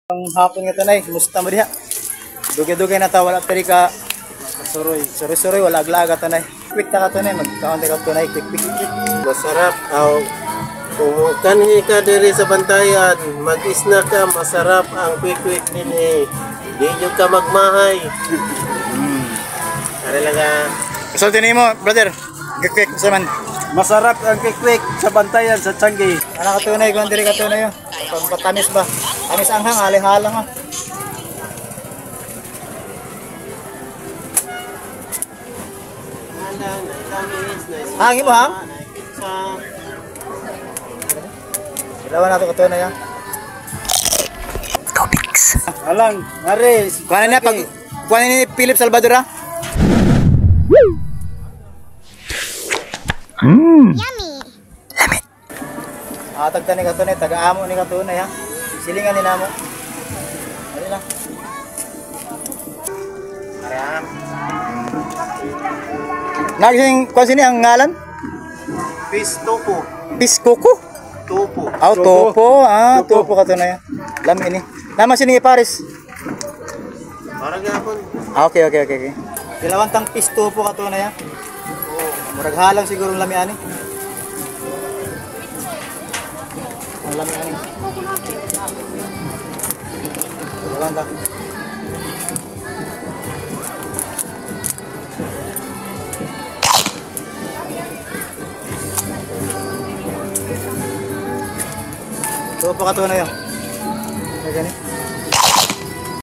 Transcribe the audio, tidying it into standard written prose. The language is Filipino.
Ang hapon nga tanay, musta mo diha? Dugay-dugay na ta, wala tari ka suroy. Suroy-suroy, wala aglaga tanay. Quick ta ka tanay, magkaon ka tanay, quick. Masarap aw. Kung kanhi ka diri sa bantayan, mag-snack ka, masarap ang quick din eh. Di nyo ka magmahay. Kaya lang So tinay mo, brother, quick sa man. Masarap ang quick sa bantayan sa Tiangge. Ana ka tunay, kung diri ka tunay yo. Patamis ba? Tamis ang hang, halih-halang ha. Hangin mo hang? Ilawan nato ka tunay ha. Alang, nare. Kuhanin na, kuhanin ni Philip Salvador ha. Yummy. Tagta ni katunay, taga-amo ni katunay ha. Silingan ni namo. Ano lang. Ayan. Nagising kung sini ang ngalan? fish tofu. Piskoko? Tofu. Topo. Topo katunay. Lam ini. Nama sini Paris. Parang gapon. Okay. Dilawang tang pistopo katunay ha. Murag halang siguro lami ani. Ang lami ani. Dilawang tang. Topo katunay ha.